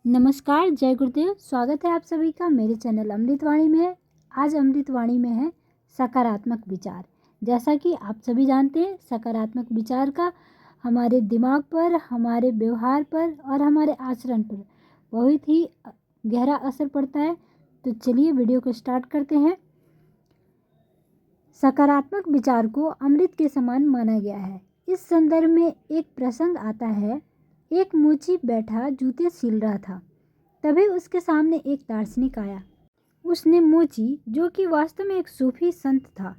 नमस्कार, जय गुरुदेव। स्वागत है आप सभी का मेरे चैनल अमृतवाणी में। आज अमृतवाणी में है सकारात्मक विचार। जैसा कि आप सभी जानते हैं, सकारात्मक विचार का हमारे दिमाग पर, हमारे व्यवहार पर और हमारे आचरण पर बहुत ही गहरा असर पड़ता है। तो चलिए वीडियो को स्टार्ट करते हैं। सकारात्मक विचार को अमृत के समान माना गया है। इस संदर्भ में एक प्रसंग आता है। एक मोची बैठा जूते सील रहा था। तभी उसके सामने एक दार्शनिक आया। उसने मोची, जो कि वास्तव में एक सूफी संत था,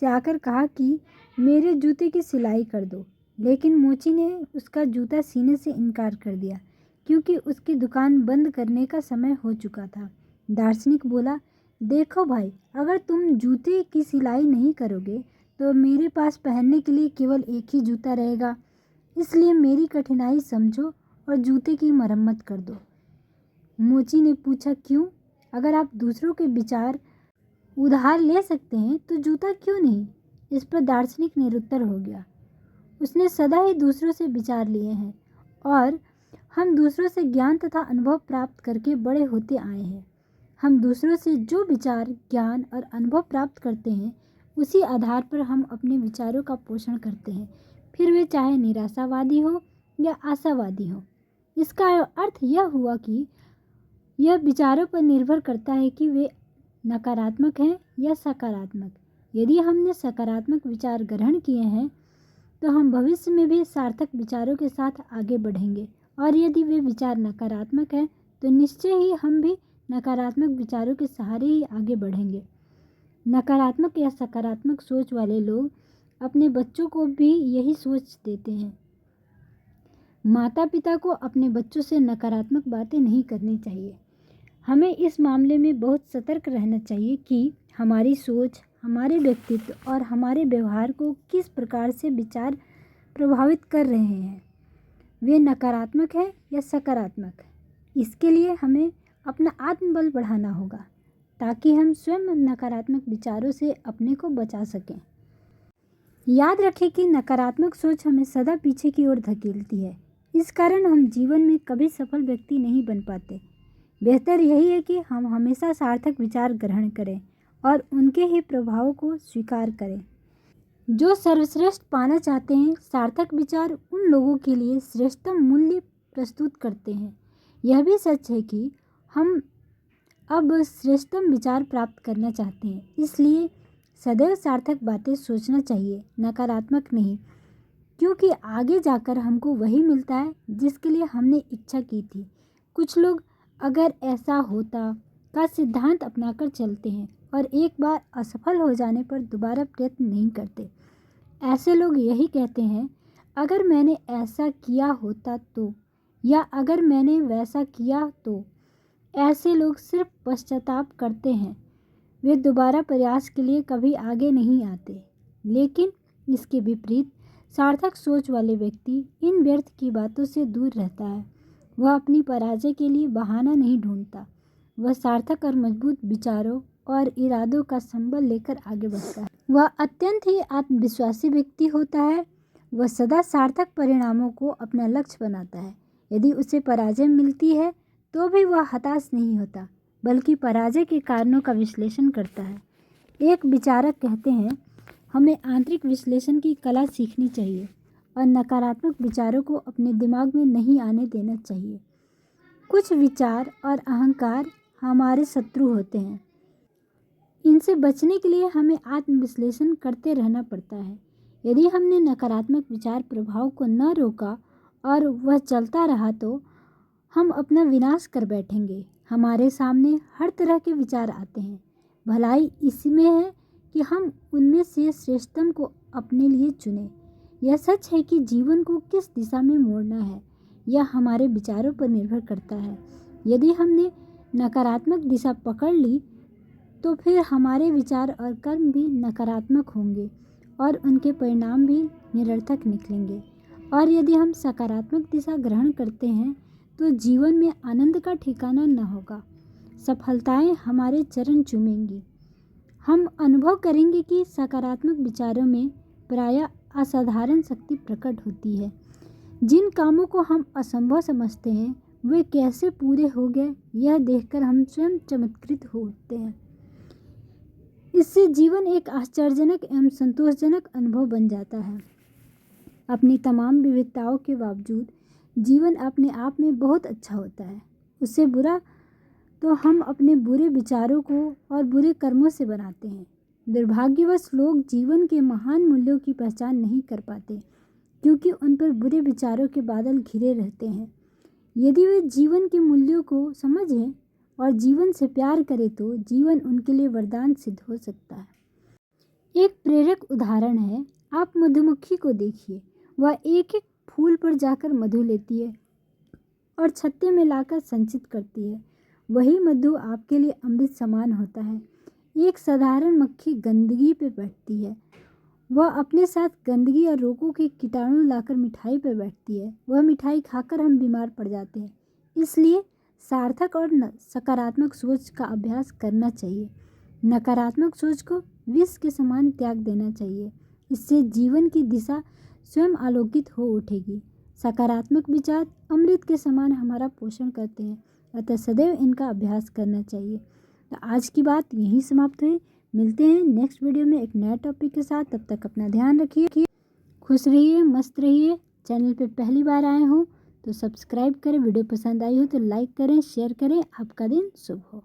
से आकर कहा कि मेरे जूते की सिलाई कर दो। लेकिन मोची ने उसका जूता सीने से इनकार कर दिया, क्योंकि उसकी दुकान बंद करने का समय हो चुका था। दार्शनिक बोला, देखो भाई, अगर तुम जूते की सिलाई नहीं करोगे तो मेरे पास पहनने के लिए केवल एक ही जूता रहेगा। इसलिए मेरी कठिनाई समझो और जूते की मरम्मत कर दो। मोची ने पूछा, क्यों? अगर आप दूसरों के विचार उधार ले सकते हैं तो जूता क्यों नहीं? इस पर दार्शनिक निरुत्तर हो गया। उसने सदा ही दूसरों से विचार लिए हैं और हम दूसरों से ज्ञान तथा अनुभव प्राप्त करके बड़े होते आए हैं। हम दूसरों से जो विचार, ज्ञान और अनुभव प्राप्त करते हैं, उसी आधार पर हम अपने विचारों का पोषण करते हैं, फिर वे चाहे निराशावादी हो या आशावादी हो। इसका अर्थ यह हुआ कि यह विचारों पर निर्भर करता है कि वे नकारात्मक हैं या सकारात्मक। यदि हमने सकारात्मक विचार ग्रहण किए हैं तो हम भविष्य में भी सार्थक विचारों के साथ आगे बढ़ेंगे, और यदि वे विचार नकारात्मक हैं तो निश्चय ही हम भी नकारात्मक विचारों के सहारे ही आगे बढ़ेंगे। नकारात्मक या सकारात्मक सोच वाले लोग अपने बच्चों को भी यही सोच देते हैं। माता पिता को अपने बच्चों से नकारात्मक बातें नहीं करनी चाहिए। हमें इस मामले में बहुत सतर्क रहना चाहिए कि हमारी सोच, हमारे व्यक्तित्व और हमारे व्यवहार को किस प्रकार से विचार प्रभावित कर रहे हैं। वे नकारात्मक है या सकारात्मक। इसके लिए हमें अपना आत्मबल बढ़ाना होगा ताकि हम स्वयं नकारात्मक विचारों से अपने को बचा सकें। याद रखें कि नकारात्मक सोच हमें सदा पीछे की ओर धकेलती है। इस कारण हम जीवन में कभी सफल व्यक्ति नहीं बन पाते। बेहतर यही है कि हम हमेशा सार्थक विचार ग्रहण करें और उनके ही प्रभावों को स्वीकार करें। जो सर्वश्रेष्ठ पाना चाहते हैं, सार्थक विचार उन लोगों के लिए श्रेष्ठतम मूल्य प्रस्तुत करते हैं। यह भी सच है कि हम अब श्रेष्ठतम विचार प्राप्त करना चाहते हैं, इसलिए सदैव सार्थक बातें सोचना चाहिए, नकारात्मक नहीं, क्योंकि आगे जाकर हमको वही मिलता है जिसके लिए हमने इच्छा की थी। कुछ लोग अगर ऐसा होता का सिद्धांत अपनाकर चलते हैं और एक बार असफल हो जाने पर दोबारा प्रयत्न नहीं करते। ऐसे लोग यही कहते हैं, अगर मैंने ऐसा किया होता तो, या अगर मैंने वैसा किया तो। ऐसे लोग सिर्फ पश्चाताप करते हैं। वे दोबारा प्रयास के लिए कभी आगे नहीं आते। लेकिन इसके विपरीत सार्थक सोच वाले व्यक्ति इन व्यर्थ की बातों से दूर रहता है। वह अपनी पराजय के लिए बहाना नहीं ढूंढता। वह सार्थक और मजबूत विचारों और इरादों का संबल लेकर आगे बढ़ता है। वह अत्यंत ही आत्मविश्वासी व्यक्ति होता है। वह सदा सार्थक परिणामों को अपना लक्ष्य बनाता है। यदि उसे पराजय मिलती है तो भी वह हताश नहीं होता, बल्कि पराजय के कारणों का विश्लेषण करता है। एक विचारक कहते हैं, हमें आंतरिक विश्लेषण की कला सीखनी चाहिए और नकारात्मक विचारों को अपने दिमाग में नहीं आने देना चाहिए। कुछ विचार और अहंकार हमारे शत्रु होते हैं। इनसे बचने के लिए हमें आत्मविश्लेषण करते रहना पड़ता है। यदि हमने नकारात्मक विचार प्रभाव को न रोका और वह चलता रहा तो हम अपना विनाश कर बैठेंगे। हमारे सामने हर तरह के विचार आते हैं। भलाई इसमें है कि हम उनमें से श्रेष्ठतम को अपने लिए चुनें। यह सच है कि जीवन को किस दिशा में मोड़ना है, यह हमारे विचारों पर निर्भर करता है। यदि हमने नकारात्मक दिशा पकड़ ली तो फिर हमारे विचार और कर्म भी नकारात्मक होंगे और उनके परिणाम भी निरर्थक निकलेंगे। और यदि हम सकारात्मक दिशा ग्रहण करते हैं तो जीवन में आनंद का ठिकाना न होगा। सफलताएं हमारे चरण चूमेंगी। हम अनुभव करेंगे कि सकारात्मक विचारों में प्रायः असाधारण शक्ति प्रकट होती है। जिन कामों को हम असंभव समझते हैं वे कैसे पूरे हो गए, यह देखकर हम स्वयं चमत्कृत हो उठते हैं। इससे जीवन एक आश्चर्यजनक एवं संतोषजनक अनुभव बन जाता है। अपनी तमाम विविधताओं के बावजूद जीवन अपने आप में बहुत अच्छा होता है। उससे बुरा तो हम अपने बुरे विचारों को और बुरे कर्मों से बनाते हैं। दुर्भाग्यवश लोग जीवन के महान मूल्यों की पहचान नहीं कर पाते, क्योंकि उन पर बुरे विचारों के बादल घिरे रहते हैं। यदि वे जीवन के मूल्यों को समझें और जीवन से प्यार करें तो जीवन उनके लिए वरदान सिद्ध हो सकता है। एक प्रेरक उदाहरण है, आप मधुमक्खी को देखिए। वह एक एक फूल पर जाकर मधु लेती है और छत्ते में लाकर संचित करती है। वही मधु आपके लिए अमृत समान होता है। एक साधारण मक्खी गंदगी पे बैठती है। वह अपने साथ गंदगी और रोगों के कीटाणु लाकर मिठाई पर बैठती है। वह मिठाई खाकर हम बीमार पड़ जाते हैं। इसलिए सार्थक और सकारात्मक सोच का अभ्यास करना चाहिए। नकारात्मक सोच को विष के समान त्याग देना चाहिए। इससे जीवन की दिशा स्वयं आलोकित हो उठेगी। सकारात्मक विचार अमृत के समान हमारा पोषण करते हैं, अतः सदैव इनका अभ्यास करना चाहिए। तो आज की बात यहीं समाप्त हुई। मिलते हैं नेक्स्ट वीडियो में एक नया टॉपिक के साथ। तब तक अपना ध्यान रखिए, खुश रहिए, मस्त रहिए। चैनल पे पहली बार आए हो तो सब्सक्राइब करें, वीडियो पसंद आई हो तो लाइक करें, शेयर करें। आपका दिन शुभ हो।